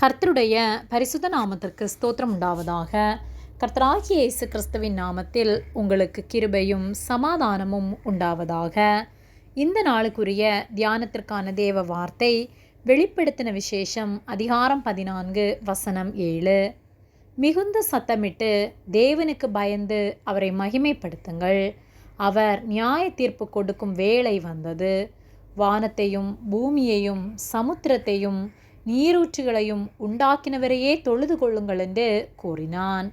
கர்த்தருடைய பரிசுத்த நாமத்திற்கு ஸ்தோத்திரம் உண்டாவதாக. கர்த்தராகிய இயேசு கிறிஸ்துவின் நாமத்தில் உங்களுக்கு கிருபையும் சமாதானமும் உண்டாவதாக. இந்த நாளுக்குரிய தியானத்திற்கான தேவ வார்த்தை வெளிப்படுத்தின விசேஷம் அதிகாரம் 14 வசனம் 7. மிகுந்த சத்தமிட்டு தேவனுக்கு பயந்து அவரை மகிமைப்படுத்துங்கள். அவர் நியாய தீர்ப்பு கொடுக்கும் வேளை வந்தது. வானத்தையும் பூமியையும் சமுத்திரத்தையும் நீரூற்றுகளையும் உண்டாக்கினவரையே தொழுது கொள்ளுங்கள் என்று கூறினான்.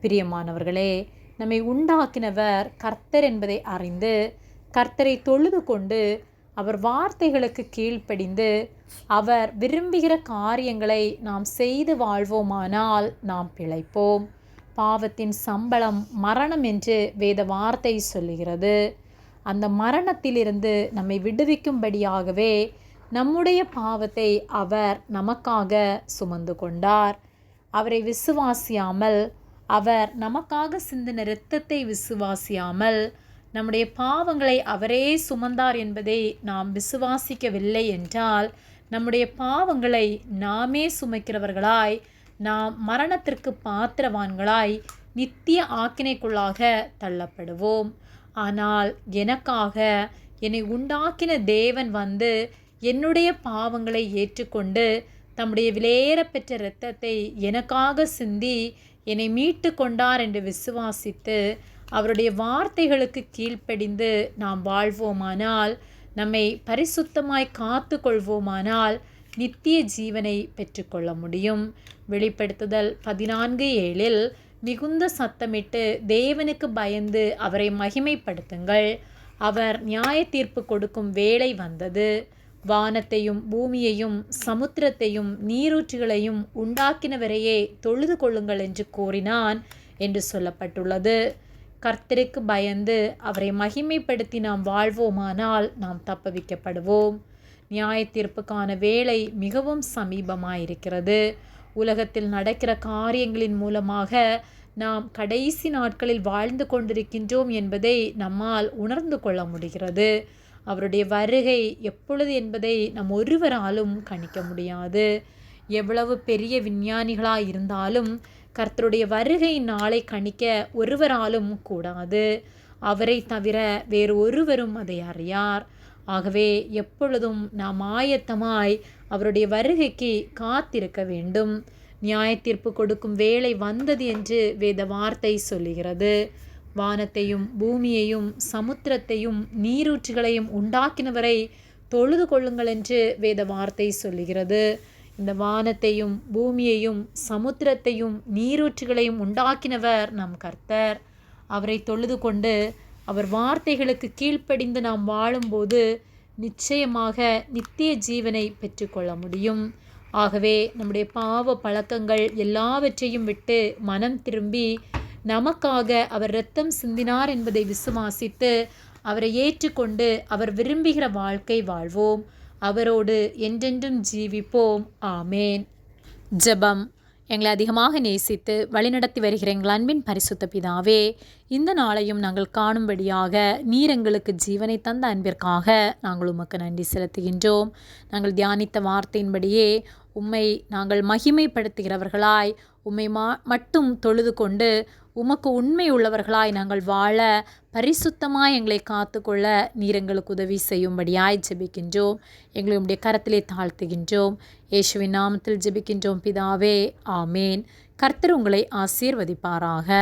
பிரியமானவர்களே, நம்மை உண்டாக்கினவர் கர்த்தர் என்பதை அறிந்து கர்த்தரை தொழுது கொண்டு அவர் வார்த்தைகளுக்கு கீழ்ப்படிந்து அவர் விரும்புகிற காரியங்களை நாம் செய்து வாழ்வோமானால் நாம் பிழைப்போம். பாவத்தின் சம்பளம் மரணம் என்று வேத வார்த்தை சொல்லுகிறது. அந்த மரணத்திலிருந்து நம்மை விடுவிக்கும்படியாகவே நம்முடைய பாவத்தை அவர் நமக்காக சுமந்து கொண்டார். அவரை விசுவாசியாமல், அவர் நமக்காக சிந்தின இரத்தத்தை விசுவாசியாமல் நம்முடைய பாவங்களை அவரே சுமந்தார் என்பதை நாம் விசுவாசிக்கவில்லை என்றால் நம்முடைய பாவங்களை நாமே சுமக்கிறவர்களாய், நாம் மரணத்திற்கு பாத்திரவான்களாய் நித்திய ஆக்கினைக்குள்ளாக தள்ளப்படுவோம். ஆனால் எனக்காக என்னை உண்டாக்கின தேவன் வந்து என்னுடைய பாவங்களை ஏற்றுக்கொண்டு தம்முடைய விலையேறப்பெற்ற இரத்தத்தை எனக்காக சிந்தி என்னை மீட்டு கொண்டார் என்று விசுவாசித்து அவருடைய வார்த்தைகளுக்கு கீழ்ப்படிந்து நாம் வாழ்வோமானால், நம்மை பரிசுத்தமாய் காத்து கொள்வோமானால் நித்திய ஜீவனை பெற்றுக்கொள்ள முடியும். வெளிப்படுத்துதல் 14:7 மிகுந்த சத்தமிட்டு தேவனுக்கு பயந்து அவரை மகிமைப்படுத்துங்கள். அவர் நியாய தீர்ப்பு கொடுக்கும் வேளை வந்தது. வானத்தையும் பூமியையும் சமுத்திரத்தையும் நீரூற்றுகளையும் உண்டாக்கினவரையே தொழுது கொள்ளுங்கள் என்று கூறினான் என்று சொல்லப்பட்டுள்ளது. கர்த்தருக்கு பயந்து அவரை மகிமைப்படுத்தி நாம் வாழ்வோமானால் நாம் தப்புவிக்கப்படுவோம். நியாய தீர்ப்புக்கான வேளை மிகவும் சமீபமாயிருக்கிறது. உலகத்தில் நடக்கிற காரியங்களின் மூலமாக நாம் கடைசி நாட்களில் வாழ்ந்து கொண்டிருக்கின்றோம் என்பதை நம்மால் உணர்ந்து கொள்ள முடிகிறது. அவருடைய வருகை எப்பொழுது என்பதை நம் ஒருவராலும் கணிக்க முடியாது. எவ்வளவு பெரிய விஞ்ஞானிகளாக இருந்தாலும் கர்த்தருடைய வருகை நாளை கணிக்க ஒருவராலும் கூடாது. அவரை தவிர வேறு ஒருவரும் அதை அறியார். ஆகவே எப்பொழுதும் நாம் ஆயத்தமாய் அவருடைய வருகைக்கு காத்திருக்க வேண்டும். நியாய தீர்ப்பு கொடுக்கும் வேளை வந்தது என்று வேத வார்த்தை சொல்லுகிறது. வானத்தையும் பூமியையும் சமுத்திரத்தையும் நீரூற்றுகளையும் உண்டாக்கினவரை தொழுது கொள்ளுங்கள் என்று வேத வார்த்தை சொல்லுகிறது. இந்த வானத்தையும் பூமியையும் சமுத்திரத்தையும் நீரூற்றுகளையும் உண்டாக்கினவர் நம் கர்த்தர். அவரை தொழுது கொண்டு அவர் வார்த்தைகளுக்கு கீழ்ப்படிந்து நாம் வாழும்போது நிச்சயமாக நித்திய ஜீவனை பெற்றுக்கொள்ள முடியும். ஆகவே நம்முடைய பாவ பழக்கங்கள் எல்லாவற்றையும் விட்டு மனம் திரும்பி நமக்காக அவர் இரத்தம் சிந்தினார் என்பதை விசுவாசித்து அவரை ஏற்றுக்கொண்டு அவர் விரும்புகிற வாழ்க்கை வாழ்வோம். அவரோடு என்றென்றும் ஜீவிப்போம். ஆமேன். ஜெபம். எங்களை அதிகமாக நேசித்து வழிநடத்தி வருகிற எங்கள் அன்பின் பரிசுத்த பிதாவே, இந்த நாளையும் நாங்கள் காணும்படியாக நீர் எங்களுக்கு ஜீவனை தந்த அன்பிற்காக நாங்கள் உமக்கு நன்றி செலுத்துகின்றோம். நாங்கள் தியானித்த வார்த்தையின்படியே உம்மை நாங்கள் மகிமைப்படுத்துகிறவர்களாய், உம்மை மட்டும் தொழுது கொண்டு உமக்கு உண்மை உள்ளவர்களாய் நாங்கள் வாழ பரிசுத்தமாய் எங்களை காத்துக்கொள்ள நீர் எங்களுக்கு உதவி செய்யும்படியாய் ஜெபிக்கின்றோம். எங்களை உம்முடைய கரத்திலே தாழ்த்துகின்றோம். இயேசுவின் நாமத்தில் ஜெபிக்கின்றோம் பிதாவே. ஆமேன். கர்த்தர் உங்களை ஆசீர்வதிப்பாராக.